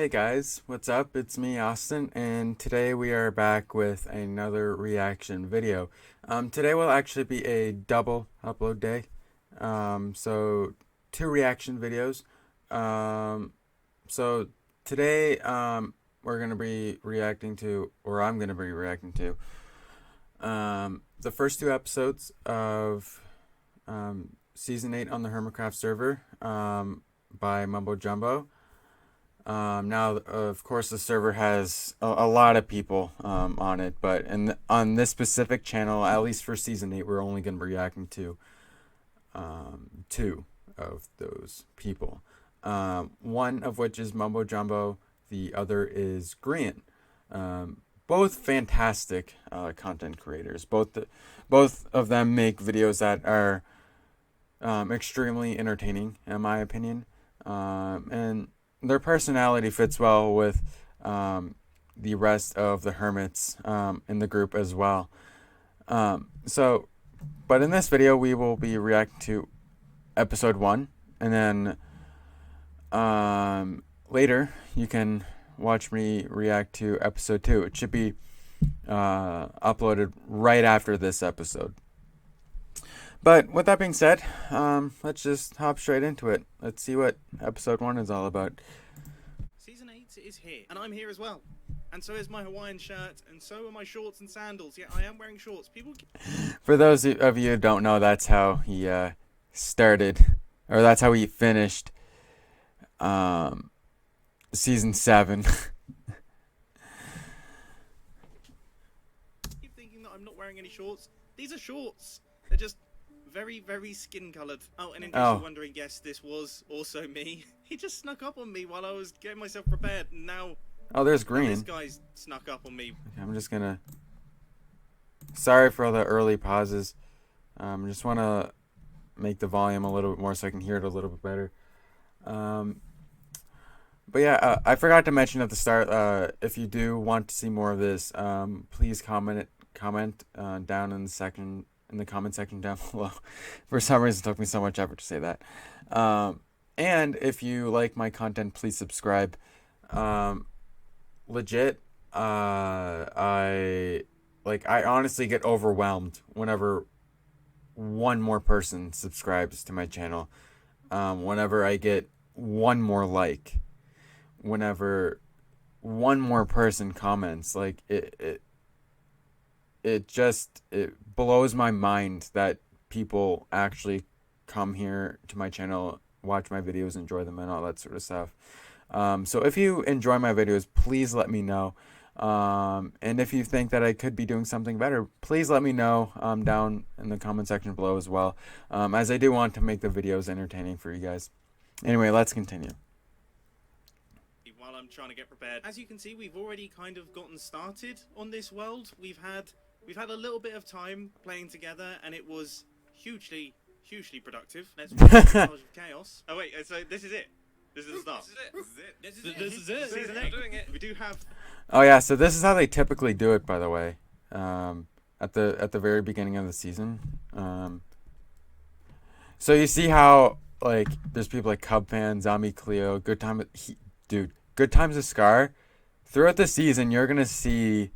Hey guys, what's up? It's me, Austin, and today we are back with another reaction video. Today will actually be a double upload day. So two reaction videos. So today, we're gonna be reacting to, or I'm gonna be reacting to, the first two episodes of season 8 on the Hermitcraft server, by Mumbo Jumbo. Now, of course, the server has a lot of people on it, but on this specific channel, at least for season 8, we're only going to be reacting to two of those people. One of which is Mumbo Jumbo, the other is Green. Both fantastic content creators. Both of them make videos that are extremely entertaining, in my opinion, and their personality fits well with the rest of the Hermits in the group as well. But in this video, we will be reacting to episode 1, and then later you can watch me react to episode 2. It should be uploaded right after this episode. But with that being said, let's just hop straight into it. Let's see what episode 1 is all about. Season 8 is here, and I'm here as well. And so is my Hawaiian shirt, and so are my shorts and sandals. Yeah, I am wearing shorts. People. For those of you who don't know, that's how he started, or that's how he finished season 7. Keep thinking that I'm not wearing any shorts. These are shorts. They're just very, very skin-coloured. Oh, and in case you're wondering, yes, this was also me. He just snuck up on me while I was getting myself prepared, and now... Oh, there's Green. This guy's snuck up on me. Okay, I'm just gonna... Sorry for all the early pauses. Just want to make the volume a little bit more so I can hear it a little bit better. But yeah, I forgot to mention at the start, if you do want to see more of this, please comment down in the comment section down below. For some reason, it took me so much effort to say that. And if you like my content, please subscribe. Legit, I honestly get overwhelmed whenever one more person subscribes to my channel. Whenever I get one more like, whenever one more person comments, like it blows my mind that people actually come here to my channel, watch my videos, enjoy them, and all that sort of stuff. So if you enjoy my videos, please let me know. And if you think that I could be doing something better, please let me know down in the comment section below as well, as I do want to make the videos entertaining for you guys. Anyway, let's continue. While I'm trying to get prepared, as you can see, we've already kind of gotten started on this world. We've had a little bit of time playing together, and it was hugely productive. Let's of chaos. Oh wait, so this is it. This is the start. This is it. Season 8. Doing it. We do have. Oh yeah, so this is how they typically do it, by the way. At the very beginning of the season. So you see how like there's people like Cub Fan, Zombie Cleo, Good Times of Scar. Throughout the season, you're gonna see.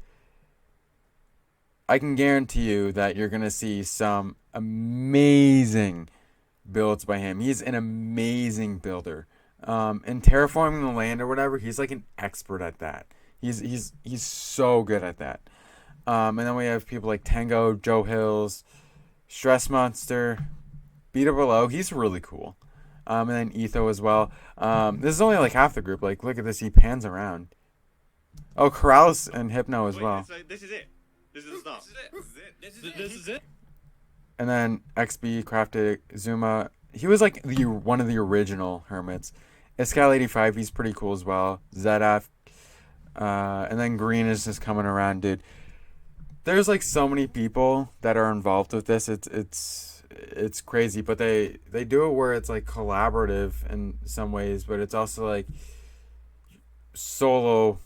I can guarantee you that you're gonna see some amazing builds by him. He's an amazing builder. In terraforming the land or whatever, he's like an expert at that. He's so good at that. And then we have people like Tango, Joe Hills, Stress Monster, Beat Up Below. He's really cool. And then Etho as well. This is only like half the group. Like, look at this. He pans around. Oh, Corrales and Hypno as well. So this is it. This is the start. This is it. And then XB crafted Zuma. He was like one of the original Hermits. Escal85, he's pretty cool as well. ZF. And then Green is just coming around, dude. There's like so many people that are involved with this. It's crazy, but they do it where it's like collaborative in some ways, but it's also like solo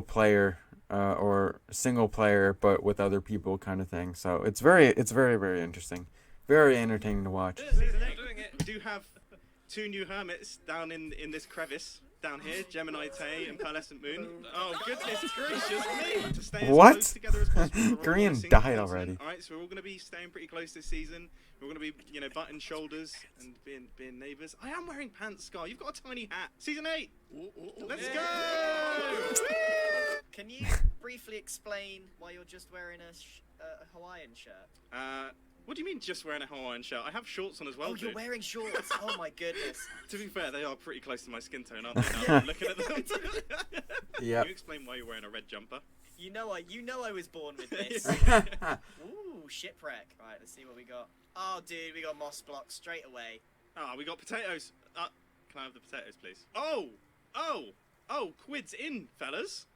player or single player, but with other people kind of thing. So it's very interesting, very entertaining to watch. We do have 2 new Hermits down in this crevice. down here, Gemini Tay and Pearlescent Moon. Oh, goodness gracious me! To stay as What? close together as possible. We're all on a Green single died continent. already. All right, so we're all going to be staying pretty close this season. We're going to be, butting shoulders and being neighbours. I am wearing pants, Scar. You've got a tiny hat. Season 8. Let's go! Can you briefly explain why you're just wearing a Hawaiian shirt? What do you mean just wearing a Hawaiian shirt? I have shorts on as well, Oh, you're dude. wearing shorts. Oh my goodness. To be fair, they are pretty close to my skin tone, aren't they? Now that I'm looking at them. Yep. Can you explain why you're wearing a red jumper? You know I was born with this. Ooh, shipwreck. Right, let's see what we got. Oh, dude, we got moss blocks straight away. Ah, we got potatoes. Can I have the potatoes, please? Oh, quids in, fellas.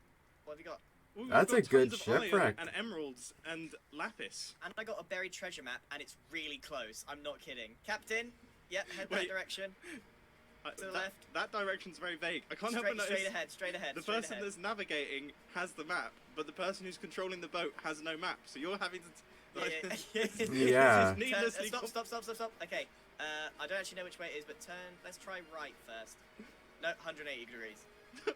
What have we got? Ooh, we've That's got a good tons of iron shipwreck. And emeralds and lapis. And I got a buried treasure map, and it's really close. I'm not kidding. Captain, yep, head that Wait. direction. To the left. That direction's very vague. I can't help but notice. Straight ahead. The straight person ahead. that's navigating has the map, but the person who's controlling the boat has no map. So you're having to. Yeah. Just needlessly. Stop. Okay, I don't actually know which way it is, but turn. Let's try right first. No, 180 degrees.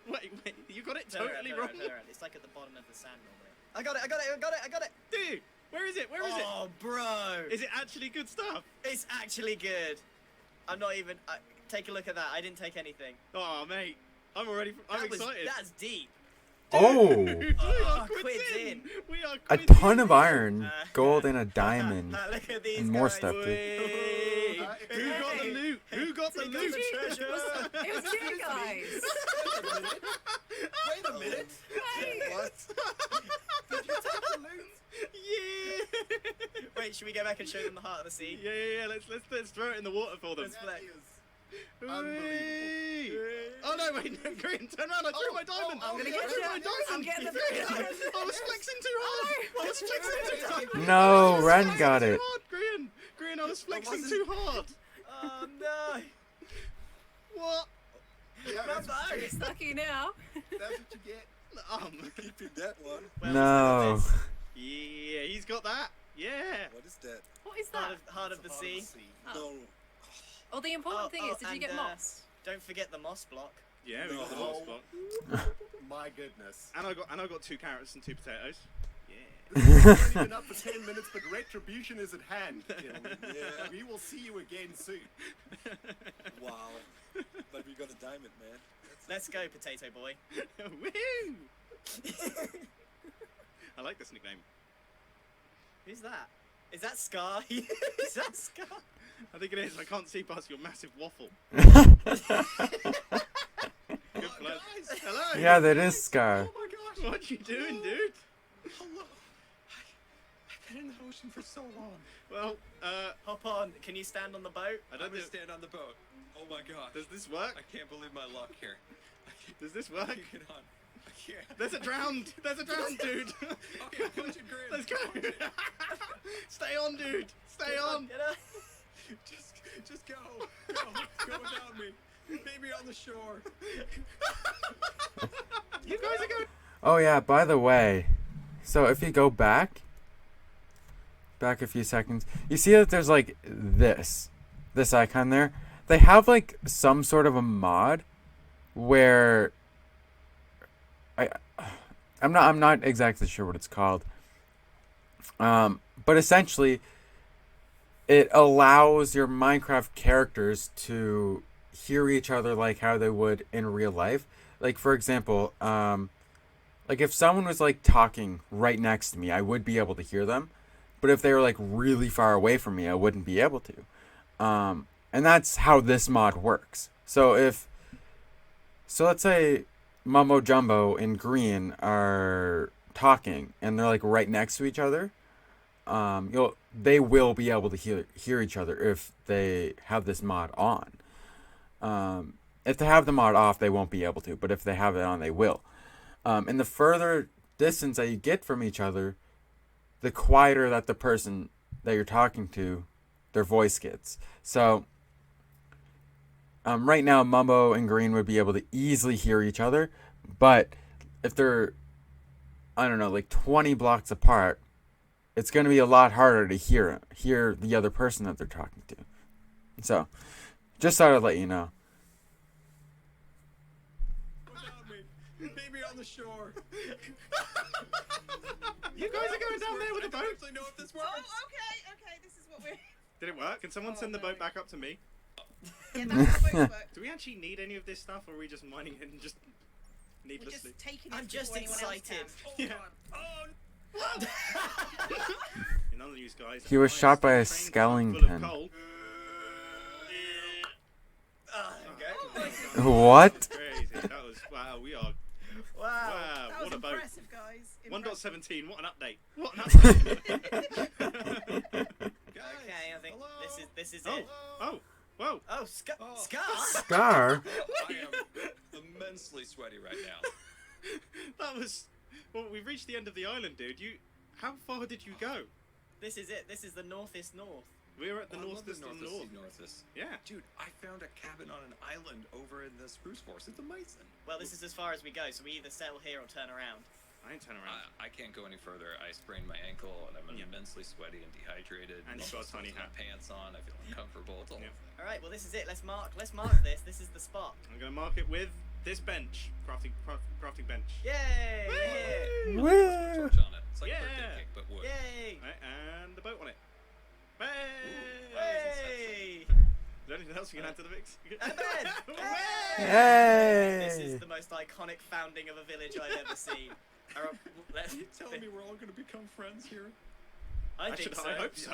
Wait, you got it Turn around, totally turn wrong. around, turn around. It's like at the bottom of the sand normally. I got it. Dude, where is it? Where is it? Oh, bro. Is it actually good stuff? It's actually good. I'm not even. Take a look at that. I didn't take anything. Oh, mate, I'm excited. That's deep. Oh, Dude, we Oh, are quids quids in. in. We are a quids ton in. of iron, gold, and a diamond. Look at these And more guys. stuff, too. Wait, who got the loot? Who got the Who got loot? the treasure? It was you guys. Wait a minute. Hey. What? Did you take the loot? Yeah. Wait, should we go back and show them the heart of the sea? Yeah. Let's throw it in the water for them. Let's flex. Unbelievable. Whee! Oh no, wait, no, Green, turn around, I threw my diamond! I'm gonna I get threw you. my diamond! I'm getting the Green, diamond. I was flexing too hard! I was flexing too hard! No, Ren Flexing got too it. hard, Green, I was flexing wasn't- too hard! Oh no! What? Yeah, that's, It's lucky now. that's what you get. Keeping that one. Well, No. let's look at Yeah, he's got that! Yeah! What is that? What is this. that? Heart of the Heart sea. of the sea. Oh. No. Well, the important thing is, did you and, get moss? Don't forget the moss block. Yeah, we got the No. whole spot. My goodness. And I got 2 carrots and 2 potatoes. Yeah. This has only been up for 10 minutes, but retribution is at hand. gentlemen. Yeah. We will see you again soon. Wow. But we got a diamond, man. Let's go, potato boy. Woohoo! I like this nickname. Who's that? Is that Scar? Is that Scar? I think it is. I can't see past your massive waffle. Good flirt. Hello. Yeah, that is Scar. Oh my gosh. What you doing, dude? Hello. I've been in the ocean for so long. Well, Hop on. Can you stand on the boat? I I'm don't gonna know. stand on the boat. Oh my god. Does this work? I can't believe my luck here. Does this work? Get on. I can't. There's a drowned. There's a drowned dude. Okay, punch it, Grin. Let's go. Stay on, dude. Stay on. Get up. Just go. Go without me. Maybe on the shore. You guys are going. Oh yeah, by the way, so if you go back a few seconds, you see that there's like this icon there. They have like some sort of a mod where I'm not exactly sure what it's called. But essentially it allows your Minecraft characters to hear each other like how they would in real life. Like for example, like if someone was like talking right next to me, I would be able to hear them. But if they were like really far away from me, I wouldn't be able to. And that's how this mod works. So let's say Mumbo Jumbo and Green are talking and they're like right next to each other. They will be able to hear each other if they have this mod on. If they have the mod off, they won't be able to, but if they have it on, they will. And the further distance that you get from each other, the quieter that the person that you're talking to, their voice gets. So right now, Mumbo and Green would be able to easily hear each other, but if they're, I don't know, like 20 blocks apart, it's going to be a lot harder to hear the other person that they're talking to. So, just thought I'd let you know. ashore. You guys are going down there with I the don't boat? actually know if this Oh, works. okay, this is what we're... Did it work? Can someone Oh, send the boat no. back up to me? Yeah, that's how boats work. Do we actually need any of this stuff, or are we just mining it and just We're needlessly? just taking it I'm just before anyone else excited. can. Oh, Yeah. God. Oh, In other news, guys, He was I shot by a still train full of skeleton. coal. There we go. What? Crazy. That was wow. We are Wow. wow. That was What a boat. impressive, guys. Impressive. 1.17. What an update. What an update. Guys, Okay, I think hello? this is oh. it. Oh. Whoa. Oh, Oh. Scar. Scar? I am immensely sweaty right now. That was. Well, we've reached the end of the island, dude. How far did you go? This is it. This is the northeast north. We're at the Oh, I love north of the north. Northwest. Yeah. Dude, I found a cabin on an island over in the Spruce Forest. It's amazing. Well, this is as far as we go, so we either settle here or turn around. I ain't turn around. I can't go any further. I sprained my ankle and I'm Yeah. immensely sweaty and dehydrated. And you've got a almost tiny have hat. my pants on. I feel uncomfortable. It's all Yeah. All right. Well, this is it. Let's mark this. This is the spot. I'm gonna mark it with this bench, crafting bench. Yay! We're here. Woo! torch on it. It's like Yeah. a birthday cake, but wood. Yay! Right, and the boat on it. Hey! Hey! Is there anything else you can add to the mix? And then, Hey! This is the most iconic founding of a village I've ever seen. You telling me we're all going to become friends here? I think so. I hope so.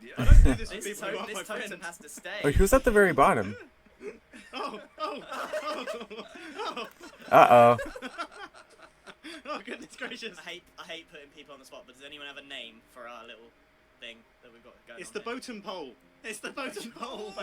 Yeah. I don't do this with This, people who aren't my this totem friends. has to stay. Wait, who's at the very bottom? Oh! Uh-oh. Oh, goodness gracious. I hate putting people on the spot, but does anyone have a name for our little thing that we've got going It's on the here? Boaten Pole. It's the Boaten Pole.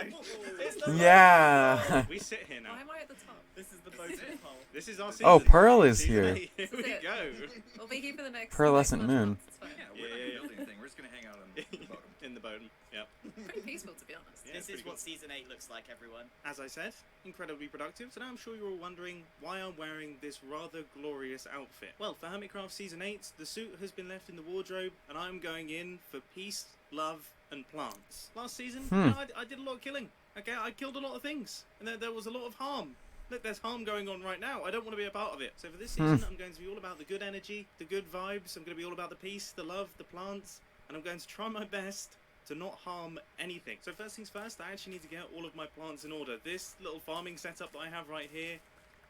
It's the Yeah. We sit here now. Why am I at the top? This is the boating pole. This is our season. Oh, Pearl is Season here. 8. Here we it. go. We'll be here for the next. Pearlescent next moon. month. It's fine. Yeah, we're not Yeah. building anything. We're just going to hang out on the boat. In the Boaten. Yep. Pretty peaceful, to be honest. Yeah, This is pretty what good. season 8 looks like, everyone. As I said, incredibly productive. So now I'm sure you're all wondering why I'm wearing this rather glorious outfit. Well, for Hermitcraft Season 8, the suit has been left in the wardrobe, and I'm going in for peace, love, and plants. Last season, you know, I did a lot of killing. Okay, I killed a lot of things, and there was a lot of harm. Look, there's harm going on right now. I don't want to be a part of it. So for this season, I'm going to be all about the good energy, the good vibes. I'm going to be all about the peace, the love, the plants, and I'm going to try my best to not harm anything. So first things first, I actually need to get all of my plants in order. This little farming setup that I have right here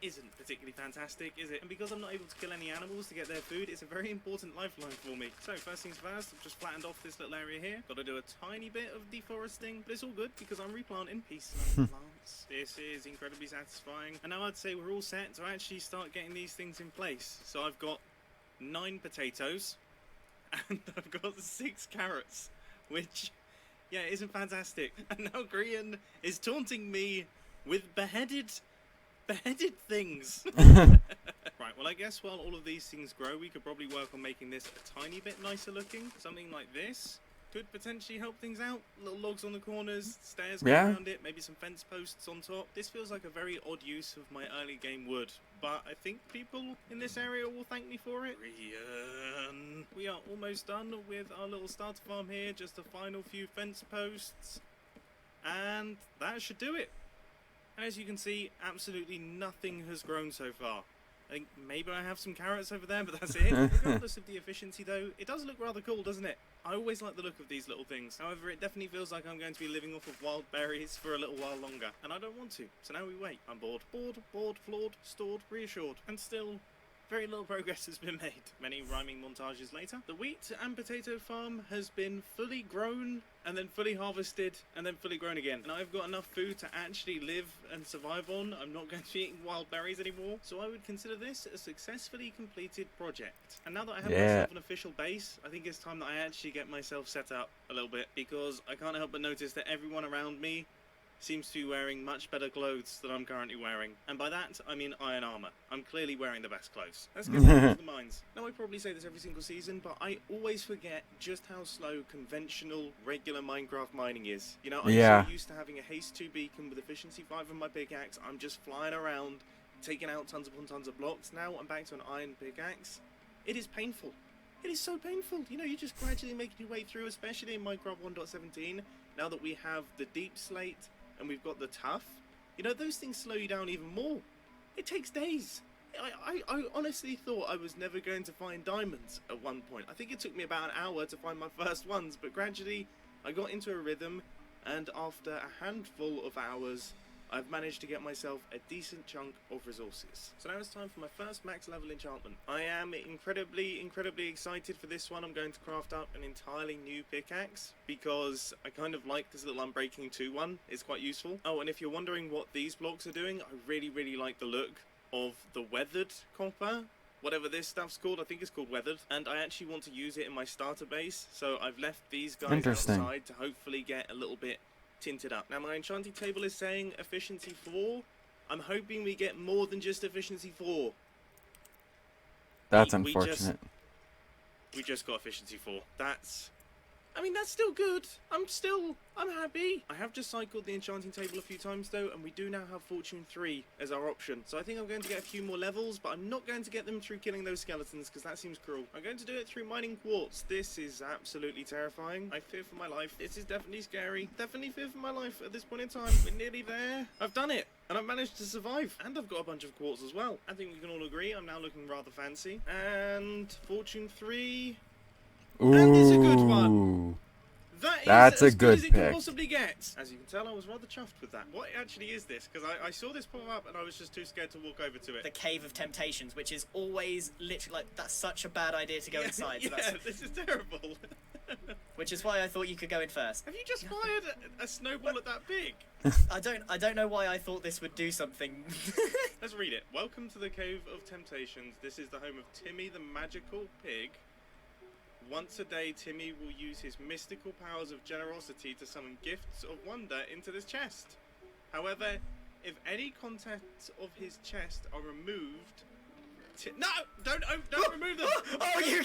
isn't particularly fantastic, is it? And because I'm not able to kill any animals to get their food, it's a very important lifeline for me. So first things first, I've just flattened off this little area here. Got to do a tiny bit of deforesting, but it's all good because I'm replanting. Peace and plants. This is incredibly satisfying. And now I'd say we're all set to actually start getting these things in place. So I've got 9 potatoes and I've got 6 carrots, which, yeah, isn't fantastic. And now Grian is taunting me with beheaded things. Right, well I guess while all of these things grow, we could probably work on making this a tiny bit nicer looking. Something like this could potentially help things out. Little logs on the corners, stairs Yeah. around it, maybe some fence posts on top. This feels like a very odd use of my early game wood, but I think people in this area will thank me for it. Grian. We are almost done with our little starter farm here, just the final few fence posts, and that should do it. As you can see, absolutely nothing has grown so far. I think maybe I have some carrots over there, but that's it. Regardless of the efficiency though, it does look rather cool, doesn't it? I always like the look of these little things. However, it definitely feels like I'm going to be living off of wild berries for a little while longer. And I don't want to, so now we wait. I'm bored, floored, stored, reassured, and still very little progress has been made. Many rhyming montages later, the wheat and potato farm has been fully grown, and then fully harvested, and then fully grown again. And I've got enough food to actually live and survive on. I'm not going to be eating wild berries anymore, so I would consider this a successfully completed project. And now that I have myself an official base, I think it's time that I actually get myself set up a little bit, because I can't help but notice that everyone around me seems to be wearing much better clothes than I'm currently wearing. And by that, I mean iron armor. I'm clearly wearing the best clothes. Let's get back to the mines. Now, I probably say this every single season, but I always forget just how slow conventional, regular Minecraft mining is. You know, I'm Yeah. so used to having a haste 2 beacon with efficiency 5 on my pickaxe. I'm just flying around, taking out tons upon tons of blocks. Now I'm back to an iron pickaxe. It is painful. It is so painful. You know, you're just gradually making your way through, especially in Minecraft 1.17. Now that we have the deep slate and we've got the tough, you know, those things slow you down even more. It takes days. I honestly thought I was never going to find diamonds at one point. I think it took me about an hour to find my first ones, but gradually I got into a rhythm, and after a handful of hours, I've managed to get myself a decent chunk of resources. So now it's time for my first max level enchantment. I am incredibly excited for this one. I'm going to craft up an entirely new pickaxe because I kind of like this little Unbreaking 2 one. It's quite useful. Oh, and if you're wondering what these blocks are doing, I really like the look of the weathered copper. Whatever this stuff's called, I think it's called weathered. And I actually want to use it in my starter base. So I've left these guys outside to hopefully get a little bit tinted up. Now my enchanting table is saying efficiency 4. I'm hoping we get more than just efficiency 4. That's unfortunate. We just got efficiency 4. I mean, that's still good. I'm happy. I have just cycled the enchanting table a few times though, and we do now have Fortune 3 as our option. So I think I'm going to get a few more levels, but I'm not going to get them through killing those skeletons because that seems cruel. I'm going to do it through mining quartz. This is absolutely terrifying. I fear for my life. This is definitely scary. Definitely fear for my life at this point in time. We're nearly there. I've done it. And I've managed to survive. And I've got a bunch of quartz as well. I think we can all agree I'm now looking rather fancy. And Fortune 3... Ooh. And it's a good one. That's a good as it can pick. possibly get. As you can tell, I was rather chuffed with that. What actually is this? Because I saw this pop up and I was just too scared to walk over to it. The Cave of Temptations, which is always literally like, that's such a bad idea to go inside. So Yeah, this is terrible. which is why I thought you could go in first. Have you just fired a snowball at that big? I don't know why I thought this would do something. Let's read it. Welcome to the Cave of Temptations. This is the home of Timmy the Magical Pig. Once a day, Timmy will use his mystical powers of generosity to summon gifts of wonder into this chest. However, if any contents of his chest are removed... No! Don't remove them! Oh, you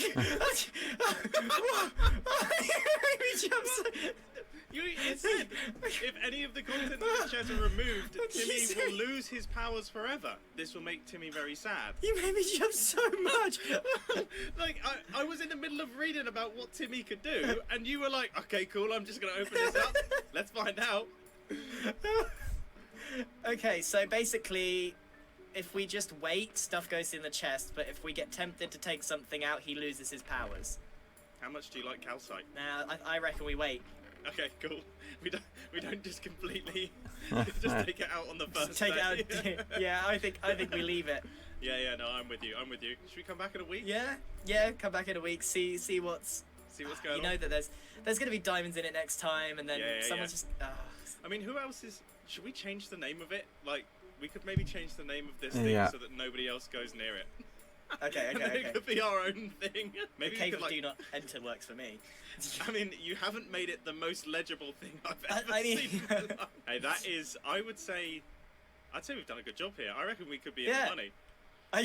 It said, if any of the contents of his chest are removed, Timmy will lose his powers forever. This will make Timmy very sad. You made me jump so much. Like, I was in the middle of reading about what Timmy could do, and you were like, okay, cool, I'm just going to open this up. Let's find out. Okay, so basically, if we just wait, stuff goes in the chest, but if we get tempted to take something out, he loses his powers. How much do you like calcite? Now, I reckon we wait. Okay, cool. We don't just completely just take it out on the first Take day. it out. Yeah, I think we leave it. Yeah, no, I'm with you. Should we come back in a week? Yeah, come back in a week, see what's going on. You know that there's gonna be diamonds in it next time, and then someone's just. I mean, who else is? Should we change the name of it? Like, we could maybe change the name of this thing so that nobody else goes near it. Okay. And then it could be our own thing. Maybe The Cave we could, of Do Not Enter works for me. I mean, you haven't made it the most legible thing I've ever I mean- seen. Hey, that is, I'd say we've done a good job here. I reckon we could be in the money. I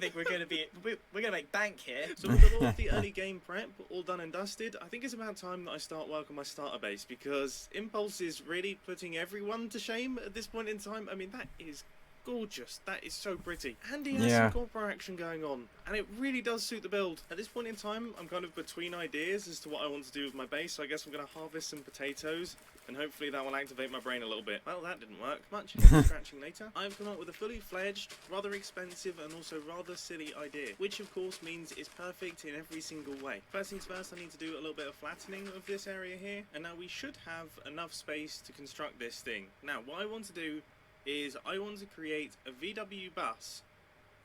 think we're gonna make bank here. So with all of the early game prep all done and dusted, I think it's about time that I start work on my starter base, because Impulse is really putting everyone to shame at this point in time. I mean, that is gorgeous. That is so pretty. And he has some copper action going on, and it really does suit the build. At this point in time, I'm kind of between ideas as to what I want to do with my base, so I guess I'm going to harvest some potatoes, and hopefully that will activate my brain a little bit. Well, that didn't work much. Scratching later. I've come up with a fully fledged, rather expensive, and also rather silly idea, which of course means it's perfect in every single way. First things first, I need to do a little bit of flattening of this area here, and now we should have enough space to construct this thing. Now, what I want to do is I want to create a VW bus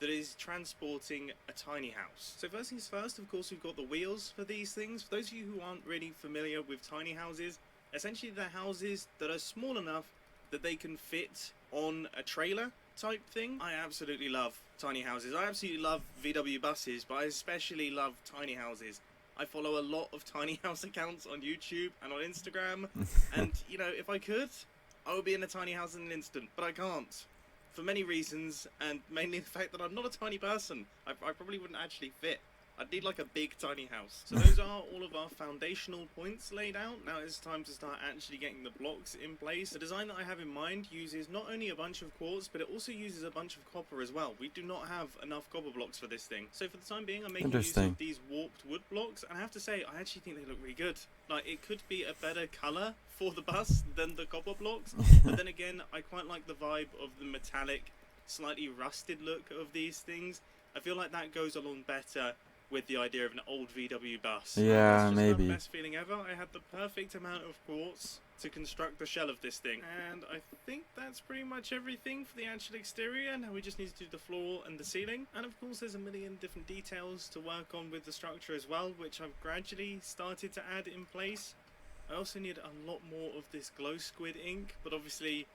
that is transporting a tiny house. So first things first, of course, we've got the wheels for these things. For those of you who aren't really familiar with tiny houses, essentially they're houses that are small enough that they can fit on a trailer type thing. I absolutely love tiny houses. I absolutely love VW buses, but I especially love tiny houses. I follow a lot of tiny house accounts on YouTube and on Instagram, and you know, if I could, I would be in a tiny house in an instant, but I can't. For many reasons, and mainly the fact that I'm not a tiny person. I probably wouldn't actually fit. I'd need like a big tiny house. So those are all of our foundational points laid out. Now it's time to start actually getting the blocks in place. The design that I have in mind uses not only a bunch of quartz, but it also uses a bunch of copper as well. We do not have enough copper blocks for this thing. So for the time being, I'm making use of these warped wood blocks, and I have to say, I actually think they look really good. Like, it could be a better colour for the bus than the copper blocks, but then again, I quite like the vibe of the metallic slightly rusted look of these things, I feel like that goes along better with the idea of an old VW bus. Yeah, It's just maybe. the best feeling ever. I had the perfect amount of quartz to construct the shell of this thing, and I think that's pretty much everything for the actual exterior. Now we just need to do the floor and the ceiling, and of course there's a million different details to work on with the structure as well, which I've gradually started to add in place. I also need a lot more of this glow squid ink, but obviously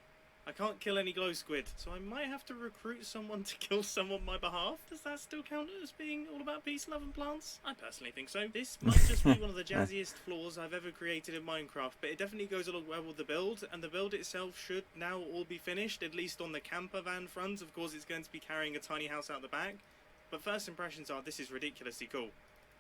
I can't kill any glow squid, so I might have to recruit someone to kill some on my behalf. Does that still count as being all about peace, love and plants? I personally think so. This might just be one of the jazziest floors I've ever created in Minecraft, but it definitely goes along well with the build, and the build itself should now all be finished, at least on the camper van front. Of course it's going to be carrying a tiny house out the back, but first impressions are this is ridiculously cool.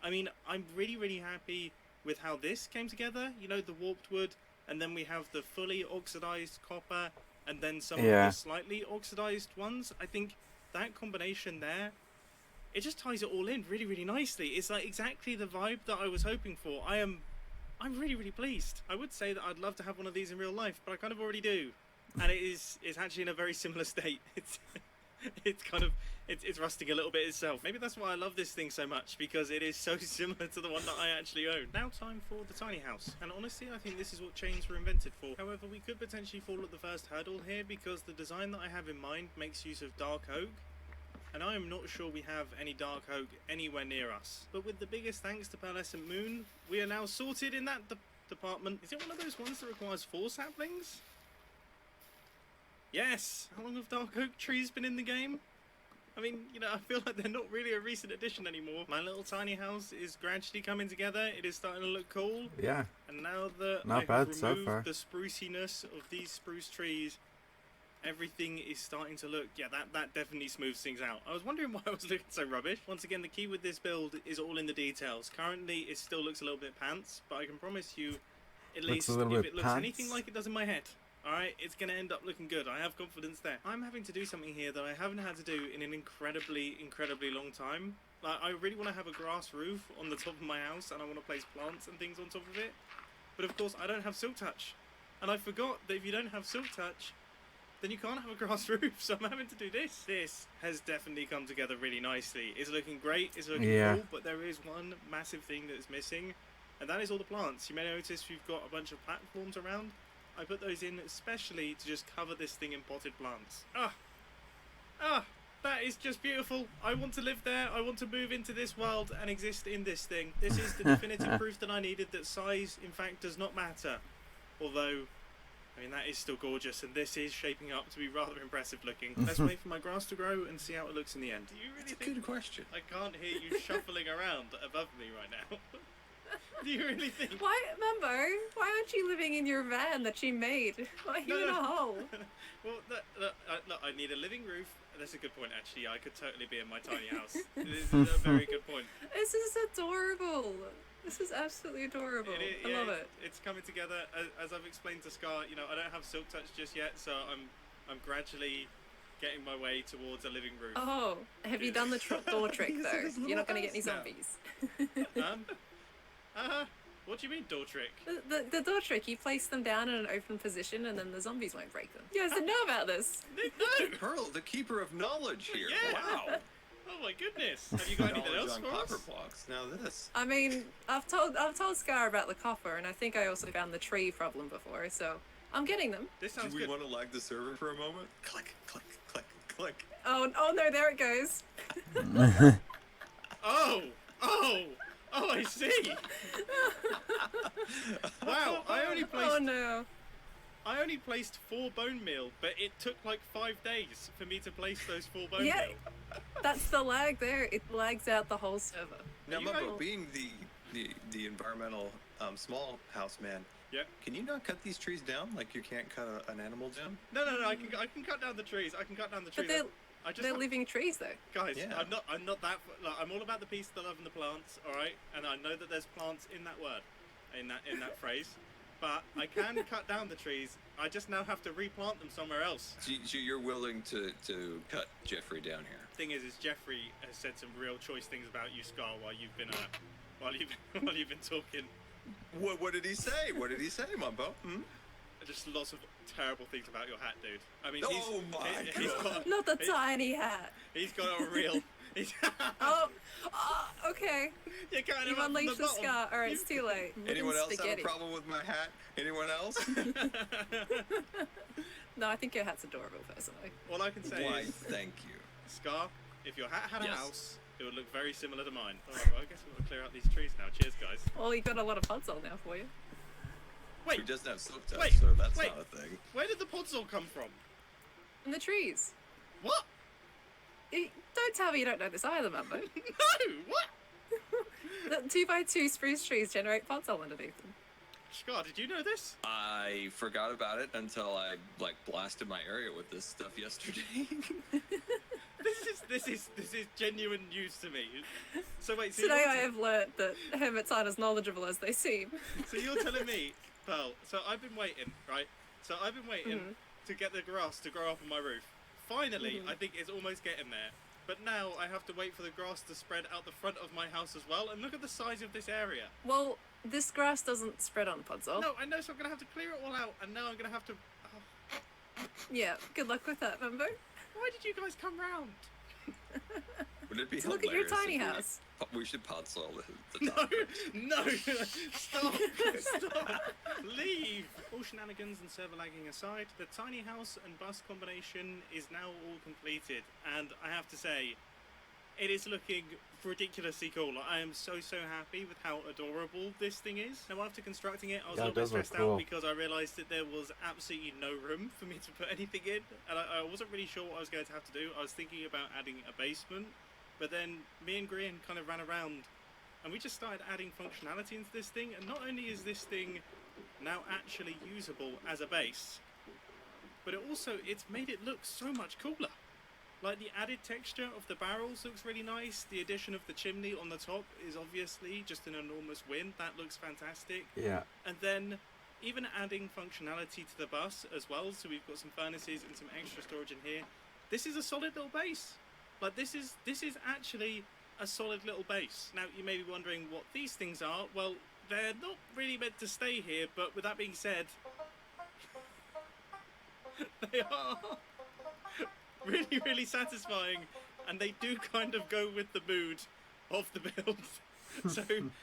I mean, I'm really happy with how this came together, you know, the warped wood, and then we have the fully oxidized copper, and then some of the slightly oxidized ones. I think that combination there, it just ties it all in really nicely. It's like exactly the vibe that I was hoping for. I'm really pleased. I would say that I'd love to have one of these in real life, but I kind of already do, and it's actually in a very similar state. It's rusting a little bit itself. Maybe that's why I love this thing so much, because it is so similar to the one that I actually own. Now time for the tiny house, and honestly I think this is what chains were invented for. However, we could potentially fall at the first hurdle here, because the design that I have in mind makes use of dark oak, and I am not sure we have any dark oak anywhere near us. But with the biggest thanks to Pearlescent Moon, we are now sorted in that department. Is it one of those ones that requires 4 saplings? Yes! How long have dark oak trees been in the game? I mean, you know, I feel like they're not really a recent addition anymore. My little tiny house is gradually coming together. It is starting to look cool. Yeah. And now that Not I bad have so removed far. the spruciness of these spruce trees, everything is starting to look, yeah, that definitely smooths things out. I was wondering why I was looking so rubbish. Once again, the key with this build is all in the details. Currently, it still looks a little bit pants, but I can promise you, at least if it looks anything like it does in my head, alright, it's going to end up looking good. I have confidence there. I'm having to do something here that I haven't had to do in an incredibly long time. Like, I really want to have a grass roof on the top of my house, and I want to place plants and things on top of it. But of course, I don't have Silk Touch. And I forgot that if you don't have Silk Touch, then you can't have a grass roof, so I'm having to do this. This has definitely come together really nicely. It's looking great, it's looking cool, but there is one massive thing that is missing, and that is all the plants. You may notice we've got a bunch of platforms around. I put those in especially to just cover this thing in potted plants. That is just beautiful. I want to live there. I want to move into this world and exist in this thing. This is the definitive proof that I needed that size, in fact, does not matter. Although, I mean, that is still gorgeous, and this is shaping up to be rather impressive looking. Let's wait for my grass to grow and see how it looks in the end. Do you really think? Good question. I can't hear you shuffling around above me right now. Do you really think? Why, Mumbo? Why aren't you living in your van that you made? Why are you in a hole? Well, look, I need a living roof. That's a good point, actually. I could totally be in my tiny house. This is a very good point. This is adorable. This is absolutely adorable. I love it. It's coming together. As I've explained to Scar, you know, I don't have Silk Touch just yet, so I'm gradually getting my way towards a living roof. Oh, have you done the door trick though? You're not going to get any zombies. What do you mean door trick? The door trick, you place them down in an open position and then the zombies won't break them. You guys didn't know about this. No! Pearl, the keeper of knowledge here. Yeah. Wow. Oh my goodness. Have you got anything else on for copper us? blocks. Now this. I mean, I've told Scar about the copper, and I think I also found the tree problem before, so I'm getting them. This Do sounds we good. want to lag the server for a moment? Click, click, click, click. Oh no, there it goes. Oh, I see. Wow, Oh no. I only placed 4 bone meal, but it took like 5 days for me to place those 4 bone Yeah. meal. That's the lag there. It lags out the whole server. Now, you Mumbo, guys- being the environmental small house man, Yeah. can you not cut these trees down like you can't cut an animal down? No, I can cut down the trees. I can cut down the trees. But I just they're living trees though. guys, Yeah. I'm not that. Like, I'm all about the peace, the love, and the plants. All right, and I know that there's plants in that word, in that phrase. But I can cut down the trees. I just now have to replant them somewhere else. So you're willing to cut Jeffrey down here? Thing is Jeffrey has said some real choice things about you, Scar, while you've been while you've been talking. What did he say? What did he say, Mumbo? Hmm? Just lots of terrible things about your hat, dude. I mean, Oh my he's God. got, Not the tiny hat. he's got a real. He's, Oh, okay. you're kind You've of up from unleashed the bottom. scar. All right, it's too late. Anyone else have a Spaghetti. problem with my hat? Anyone else? No, I think your hat's adorable, personally. All I can say Why, is, thank you. Scar, if your hat had a Yes. house, it would look very similar to mine. All right, well, I guess we'll clear out these trees now. Cheers, guys. Well, you got a lot of puzzle now for you. Wait, We just have silk touch, Wait, so that's wait. not a thing. where did the pods all come from? And the trees. What? Don't tell me you don't know this either, Mumbo. No, what? The 2x2 spruce trees generate puzzle underneath them. Scar, did you know this? I forgot about it until I blasted my area with this stuff yesterday. This is genuine news to me. So wait, so Today you're, I have learnt that hermits aren't as knowledgeable as they seem. so you're telling me, Pearl? So I've been waiting, right? So I've been waiting to get the grass to grow up on my roof. Finally, I think it's almost getting there. But now I have to wait for the grass to spread out the front of my house as well. And look at the size of this area. Well, this grass doesn't spread on puzzle. No, I know, so I'm gonna have to clear it all out, and now I'm gonna have to. Oh, Yeah, good luck with that, Mumbo. why did you guys come round? Would it be So look at your hilarious tiny if house. we should puzzle the No, top? no, stop, stop, leave. All shenanigans and server lagging aside, the tiny house and bus combination is now all completed, and I have to say, it is looking ridiculously cool. I am so happy with how adorable this thing is. Now after constructing it, I was Yeah, a it little bit does look stressed cool. out because I realised that there was absolutely no room for me to put anything in, and I wasn't really sure what I was going to have to do. I was thinking about adding a basement, but then me and Grian kind of ran around and we just started adding functionality into this thing, and not only is this thing now actually usable as a base, but it's made it look so much cooler. Like, the added texture of the barrels looks really nice. The addition of the chimney on the top is obviously just an enormous win. That looks fantastic. Yeah. And then even adding functionality to the bus as well, so we've got some furnaces and some extra storage in here. This is a solid little base. Like, this is actually a solid little base. Now, you may be wondering what these things are. Well, they're not really meant to stay here, but with that being said, they are really satisfying, and they do kind of go with the mood of the build. So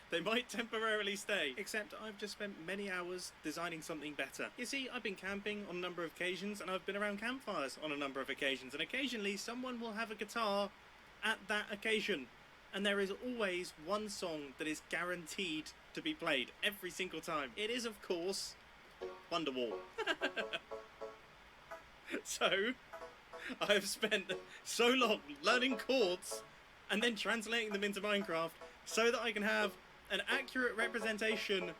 they might temporarily stay, except I've just spent many hours designing something better. You see, I've been camping on a number of occasions, and I've been around campfires on a number of occasions, and occasionally someone will have a guitar at that occasion, and there is always one song that is guaranteed to be played every single time. It is, of course, Wonderwall. So I have spent so long learning chords and then translating them into Minecraft so that I can have an accurate representation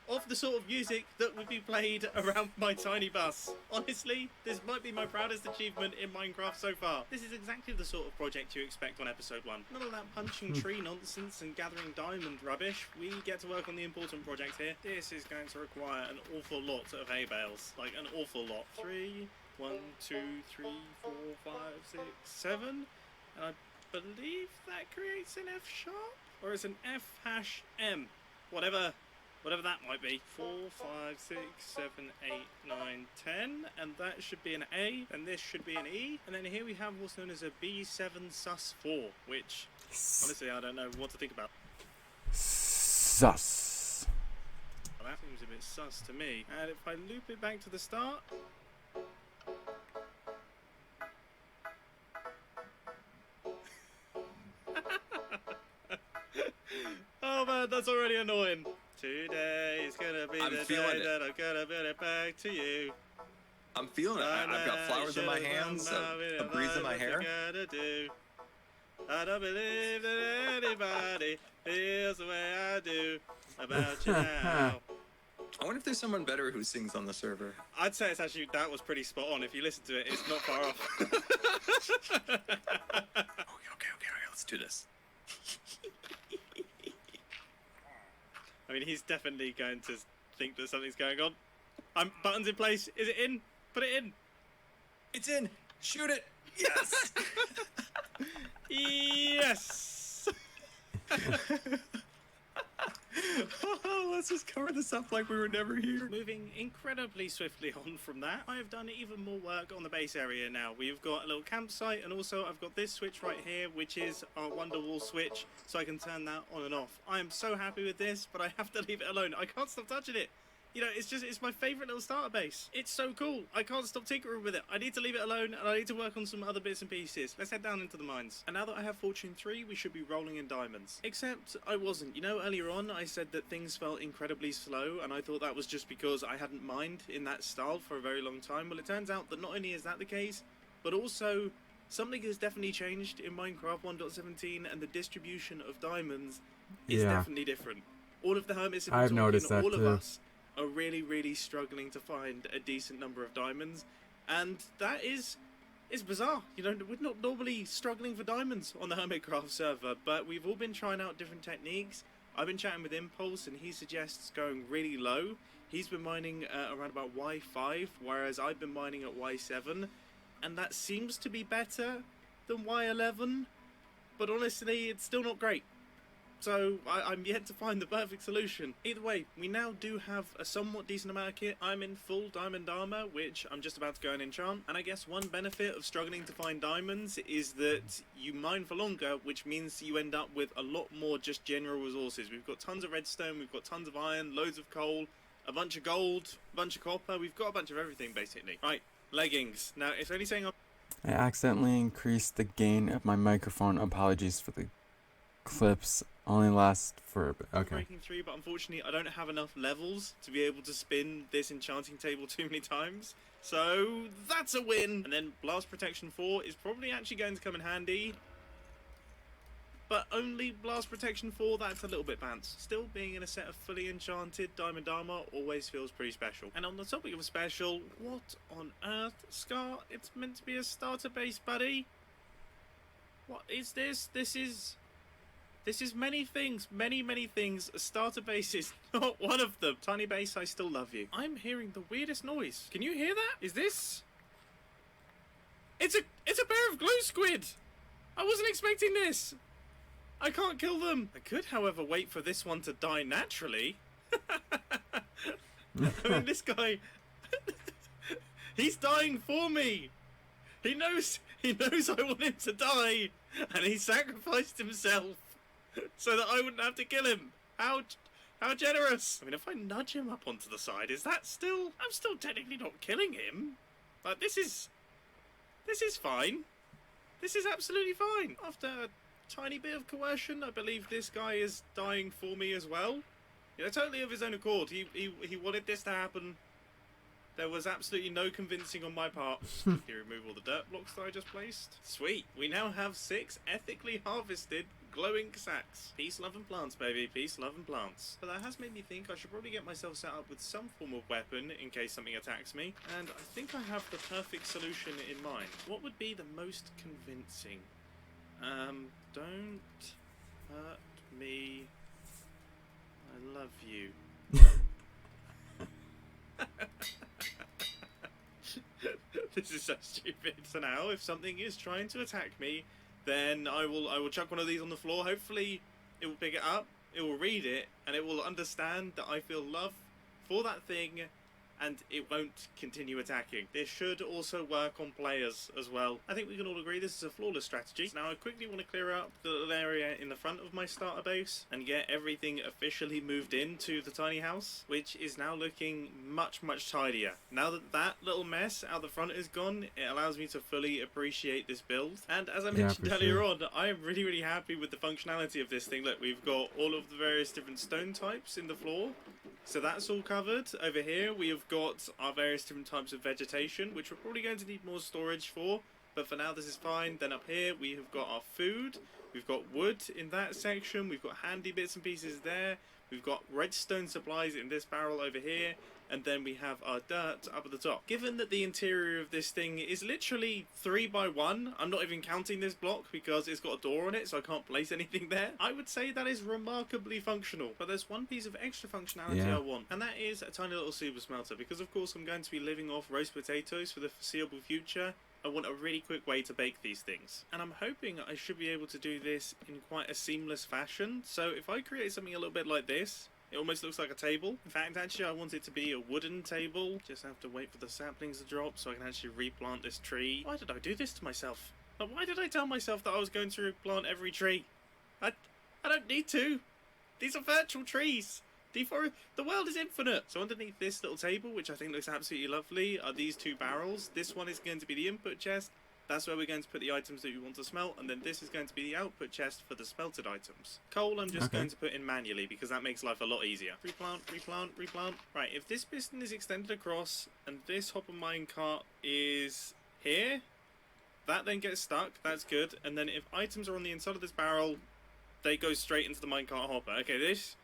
of the sort of music that would be played around my tiny bus. Honestly, this might be my proudest achievement in Minecraft so far. This is exactly the sort of project you expect on episode 1. None of that punching tree nonsense and gathering diamond rubbish. We get to work on the important project here. This is going to require an awful lot of hay bales. Like, an awful lot. 1, 2, 3, 4, 5, 6, 7. And I believe that creates an F sharp? Or it's an F hash M. Whatever that might be. 4, 5, 6, 7, 8, 9, 10. And that should be an A. And this should be an E. And then here we have what's known as a B7 sus 4. Which, honestly, I don't know what to think about. Sus. That seems a bit sus to me. And if I loop it back to the start... Oh man, that's already annoying. Today is gonna be I'm the day feeling it. that I'm gonna put it back to you. I'm feeling it. I've got flowers in my hands, a breeze in my hair. I don't believe that anybody feels the way I do about you now. I wonder if there's someone better who sings on the server. I'd say that was pretty spot on. If you listen to it, it's not far off. Okay, let's do this. I mean, he's definitely going to think that something's going on. Buttons in place. Is it in? Put it in. It's in. Shoot it. Yes. Yes. Oh let's just cover this up like we were never here. Moving incredibly swiftly on from that, I have done even more work on the base area now. We've got a little campsite, and also I've got this switch right here, which is our Wonder Wall switch, so I can turn that on and off. I am so happy with this, but I have to leave it alone. I can't stop touching it. You know, it's my favourite little starter base. It's so cool. I can't stop tinkering with it. I need to leave it alone, and I need to work on some other bits and pieces. Let's head down into the mines. And now that I have Fortune 3, we should be rolling in diamonds. Except I wasn't. You know, earlier on I said that things felt incredibly slow, and I thought that was just because I hadn't mined in that style for a very long time. Well, it turns out that not only is that the case, but also something has definitely changed in Minecraft 1.17, and the distribution of diamonds is definitely different. All of the hermits have been I've talking, noticed that all of too. us are really struggling to find a decent number of diamonds, and that is bizarre. You know, we're not normally struggling for diamonds on the Hermitcraft server, but we've all been trying out different techniques. I've been chatting with Impulse, and he suggests going really low. He's been mining around about Y5, whereas I've been mining at Y7, and that seems to be better than Y11, but honestly it's still not great. So I'm yet to find the perfect solution. Either way, we now do have a somewhat decent amount of kit. I'm in full diamond armor, which I'm just about to go and enchant. And I guess one benefit of struggling to find diamonds is that you mine for longer, which means you end up with a lot more just general resources. We've got tons of redstone, we've got tons of iron, loads of coal, a bunch of gold, a bunch of copper. We've got a bunch of everything, basically. Right, leggings. Now, it's only saying I accidentally increased the gain of my microphone. Apologies for the clips. Only last for a bit. Okay. breaking 3, but unfortunately I don't have enough levels to be able to spin this enchanting table too many times. So that's a win. And then Blast Protection 4 is probably actually going to come in handy. But only Blast Protection 4, that's a little bit pants. Still, being in a set of fully enchanted diamond armor always feels pretty special. And on the topic of special, what on earth, Scar? It's meant to be a starter base, buddy. What is this? This is many things, many things. A starter base is not one of them. Tiny base, I still love you. I'm hearing the weirdest noise. Can you hear that? Is this? It's a pair of glue squid. I wasn't expecting this. I can't kill them. I could, however, wait for this one to die naturally. I mean, this guy, he's dying for me. He knows I want him to die, and he sacrificed himself so that I wouldn't have to kill him. How generous. I mean, if I nudge him up onto the side, is that still... I'm still technically not killing him. Like, this is fine. This is absolutely fine. After a tiny bit of coercion, I believe this guy is dying for me as well. You know, totally of his own accord. He wanted this to happen. There was absolutely no convincing on my part. Can you remove all the dirt blocks that I just placed? Sweet. We now have 6 ethically harvested glowing sacks. Peace, love and plants, baby. Peace, love and plants. But that has made me think I should probably get myself set up with some form of weapon in case something attacks me. And I think I have the perfect solution in mind. What would be the most convincing? Don't hurt me. I love you. This is so stupid. So now, if something is trying to attack me, then I will chuck one of these on the floor. Hopefully, it will pick it up, it will read it, and it will understand that I feel love for that thing, and it won't continue attacking. This should also work on players as well. I think we can all agree this is a flawless strategy. Now I quickly want to clear out the little area in the front of my starter base and get everything officially moved into the tiny house, which is now looking much tidier. Now that that little mess out the front is gone, it allows me to fully appreciate this build. And as I mentioned earlier on, I am really happy with the functionality of this thing. Look, we've got all of the various different stone types in the floor. So that's all covered. Over here we have got our various different types of vegetation, which we're probably going to need more storage for, but for now this is fine. Then up here we have got our food, we've got wood in that section, we've got handy bits and pieces there, we've got redstone supplies in this barrel over here, and then we have our dirt up at the top. Given that the interior of this thing is literally 3 by 1, I'm not even counting this block because it's got a door on it, so I can't place anything there, I would say that is remarkably functional. But there's one piece of extra functionality I want, and that is a tiny little super smelter. Because of course I'm going to be living off roast potatoes for the foreseeable future, I want a really quick way to bake these things. And I'm hoping I should be able to do this in quite a seamless fashion. So if I create something a little bit like this, It almost looks like a table. In fact, actually, I want it to be a wooden table. Just have to wait for the saplings to drop so I can actually replant this tree. Why did I do this to myself? Why did I tell myself that I was going to replant every tree? I don't need to. These are virtual trees. The world is infinite. So underneath this little table, which I think looks absolutely lovely, are these two barrels. This one is going to be the input chest. That's where we're going to put the items that we want to smelt, and then this is going to be the output chest for the smelted items. Coal I'm just going to put in manually because that makes life a lot easier. Replant, replant, replant. Right, if this piston is extended across and this hopper minecart is here, that then gets stuck. That's good. And then if items are on the inside of this barrel, they go straight into the minecart hopper. Okay, this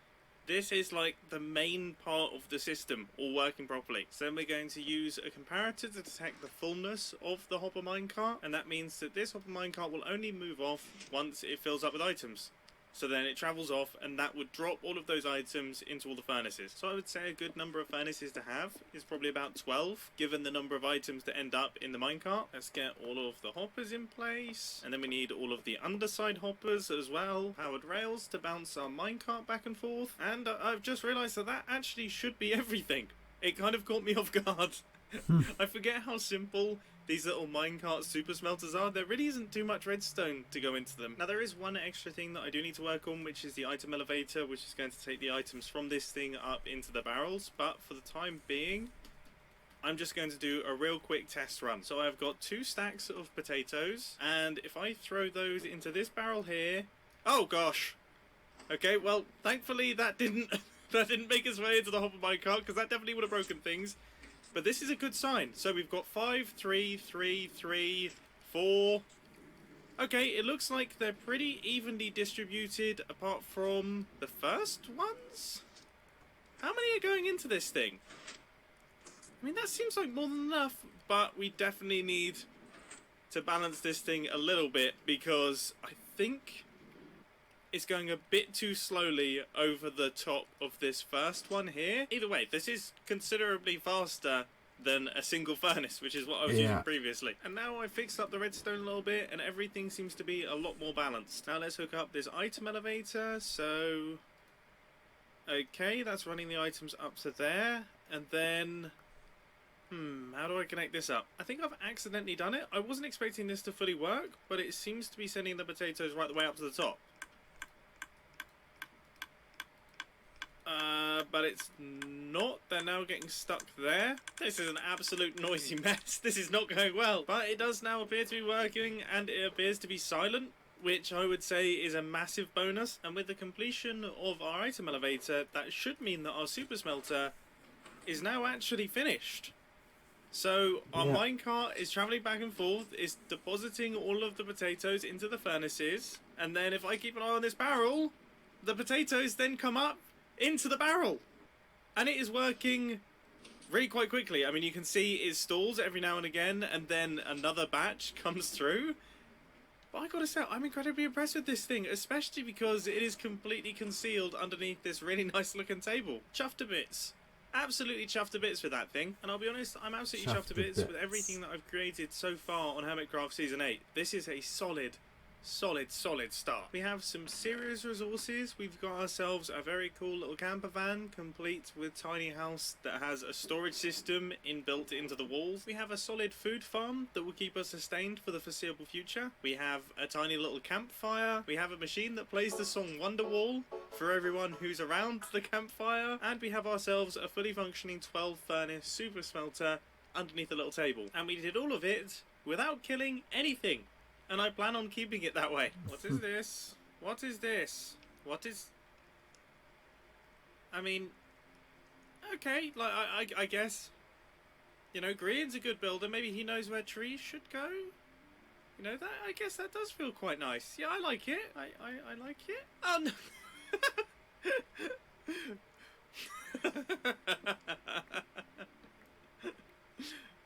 is like the main part of the system all working properly. So then we're going to use a comparator to detect the fullness of the hopper minecart, and that means that this hopper minecart will only move off once it fills up with items. So then it travels off, and that would drop all of those items into all the furnaces. So I would say a good number of furnaces to have is probably about 12, given the number of items that end up in the minecart. Let's get all of the hoppers in place, and then we need all of the underside hoppers as well. Powered rails to bounce our minecart back and forth. And I've just realised that actually should be everything. It kind of caught me off guard. I forget how simple these little minecart super smelters are. There really isn't too much redstone to go into them. Now there is one extra thing that I do need to work on, which is the item elevator, which is going to take the items from this thing up into the barrels. But for the time being, I'm just going to do a real quick test run. So I've got 2 stacks of potatoes, and if I throw those into this barrel here... Oh gosh! Okay, well, thankfully that didn't make its way into the hopper minecart, because that definitely would have broken things. But this is a good sign. So we've got 5, 3, 3, 3, 4. Okay, it looks like they're pretty evenly distributed apart from the first ones? How many are going into this thing? I mean, that seems like more than enough, but we definitely need to balance this thing a little bit because I think it's going a bit too slowly over the top of this first one here. Either way, this is considerably faster than a single furnace, which is what I was using previously. And now I fixed up the redstone a little bit and everything seems to be a lot more balanced. Now let's hook up this item elevator. So, okay, that's running the items up to there. And then, how do I connect this up? I think I've accidentally done it. I wasn't expecting this to fully work, but it seems to be sending the potatoes right the way up to the top. But it's not. They're now getting stuck there. This is an absolute noisy mess. This is not going well. But it does now appear to be working, and it appears to be silent, which I would say is a massive bonus. And with the completion of our item elevator, that should mean that our super smelter is now actually finished. So our minecart is travelling back and forth, is depositing all of the potatoes into the furnaces, and then if I keep an eye on this barrel, the potatoes then come up into the barrel, and it is working really quite quickly. I mean, you can see it stalls every now and again, and then another batch comes through. But I gotta say, I'm incredibly impressed with this thing, especially because it is completely concealed underneath this really nice looking table. Chuffed to bits. Absolutely chuffed to bits with that thing. And I'll be honest, I'm absolutely chuffed to bits with everything that I've created so far on Hermitcraft Season 8. This is a solid start. We have some serious resources. We've got ourselves a very cool little camper van, complete with tiny house that has a storage system inbuilt into the walls. We have a solid food farm that will keep us sustained for the foreseeable future. We have a tiny little campfire. We have a machine that plays the song Wonderwall for everyone who's around the campfire. And we have ourselves a fully functioning 12 furnace super smelter underneath a little table. And we did all of it without killing anything. And I plan on keeping it that way. What is this? What is this? What is... I mean... Okay, like, I guess... You know, Grian's a good builder. Maybe he knows where trees should go. You know, that I guess that does feel quite nice. Yeah, I like it. I like it. Oh, no.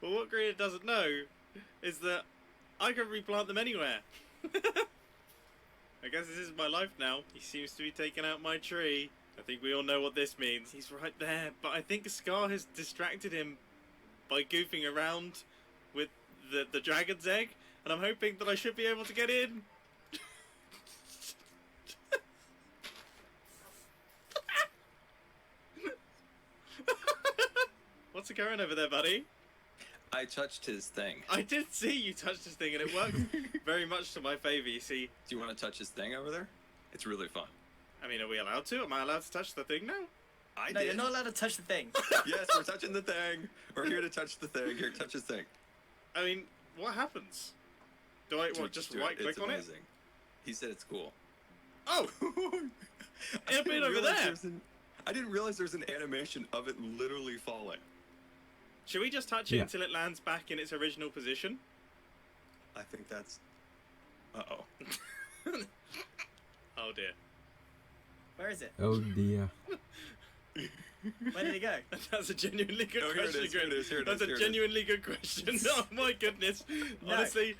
Well, what Grian doesn't know is that I can replant them anywhere. I guess this is my life now. He seems to be taking out my tree. I think we all know what this means. He's right there, but I think Scar has distracted him by goofing around with the dragon's egg, and I'm hoping that I should be able to get in. What's going over there, buddy? I touched his thing. I did see you touch this thing, and it worked very much to my favor. You see, Do you want to touch his thing over there? It's really fun. I mean, are we allowed to? Am I allowed to touch the thing now? I No, did. you're not allowed to touch the thing. Yes, we're touching the thing. We're here to touch the thing. Here, touch his thing. I mean, what happens? Do I just Do right click It's on it? amazing. He said it's cool. Oh, I It been didn't over realize there. I didn't realize there's an animation of it literally falling. should we just touch it Yeah. until it lands back in its original position? I think that's. Uh-oh. Oh dear. Where is it? Oh dear. Where did it go? That's a genuinely good Oh, here it question. is, here it Grin. is, here it That's is, here a it is. genuinely good question. Oh my goodness. No. Honestly,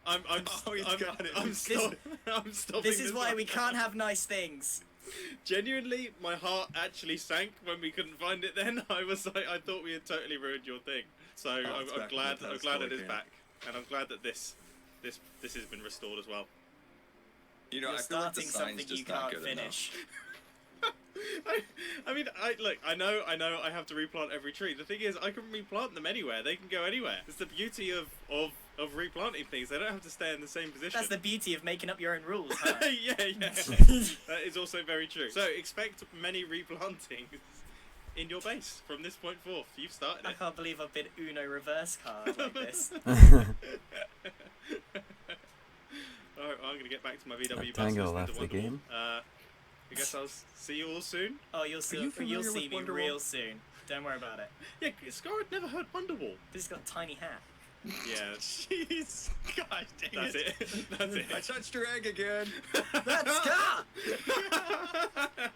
I'm Oh, he's got it. I'm stopping This is why one. we can't have nice things. Genuinely, my heart actually sank when we couldn't find it. Then I was like, I thought we had totally ruined your thing. So it's I'm back in glad. the I'm past, glad totally it is can. back, and I'm glad that this has been restored as well. You know, You're I feel like the starting sign's something you just not can't good finish. I mean, look. I know. I have to replant every tree. The thing is, I can replant them anywhere. They can go anywhere. It's the beauty of replanting things. They don't have to stay in the same position. That's the beauty of making up your own rules, huh? yeah. That is also very true. So expect many replantings in your base from this point forth. You've started I it. can't believe I've been Uno reverse card like this. Alright, well, I'm gonna get back to my VW bus. Tango listening left to the Wonderwall. game. I guess I'll see you all soon. Oh, you'll you see familiar me with Wonderwall? real soon. Don't worry about it. Yeah, Scar had never heard Wonderwall. This has got a tiny hat. Yeah, Jeez. Gosh dang that's it. That's it. I touched your egg again. That's Scar!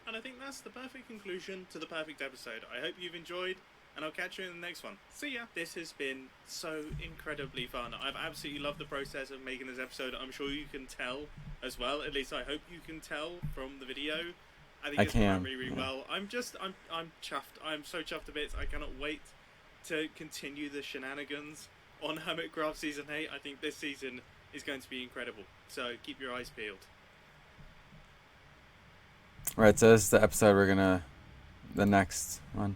And I think that's the perfect conclusion to the perfect episode. I hope you've enjoyed, and I'll catch you in the next one. See ya! This has been so incredibly fun. I've absolutely loved the process of making this episode. I'm sure you can tell as well. At least I hope you can tell from the video. I think I it's come out can, really, really yeah. well. I'm chuffed. I'm so chuffed to bits. I cannot wait to continue the shenanigans on Hermitcraft Season 8. I think this season is going to be incredible. So keep your eyes peeled. Right, so this is the episode the next one.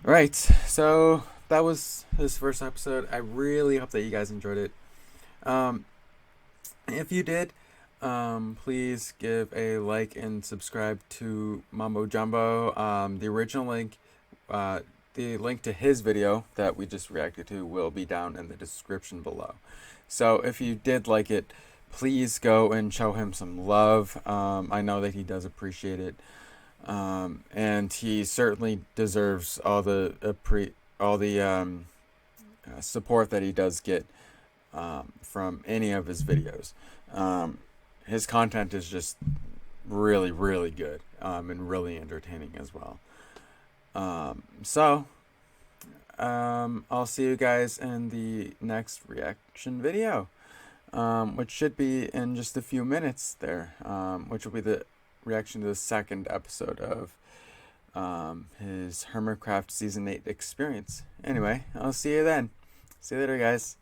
Right, so that was this first episode. I really hope that you guys enjoyed it. If you did, please give a like and subscribe to Mumbo Jumbo. The original link, the link to his video that we just reacted to will be down in the description below. So if you did like it, please go and show him some love. I know that he does appreciate it. And he certainly deserves all the support that he does get from any of his videos. His content is just really, really good and really entertaining as well. So I'll see you guys in the next reaction video, which should be in just a few minutes there, which will be the reaction to the second episode of his Hermitcraft Season 8 experience. Anyway, I'll see you then. See you later, guys.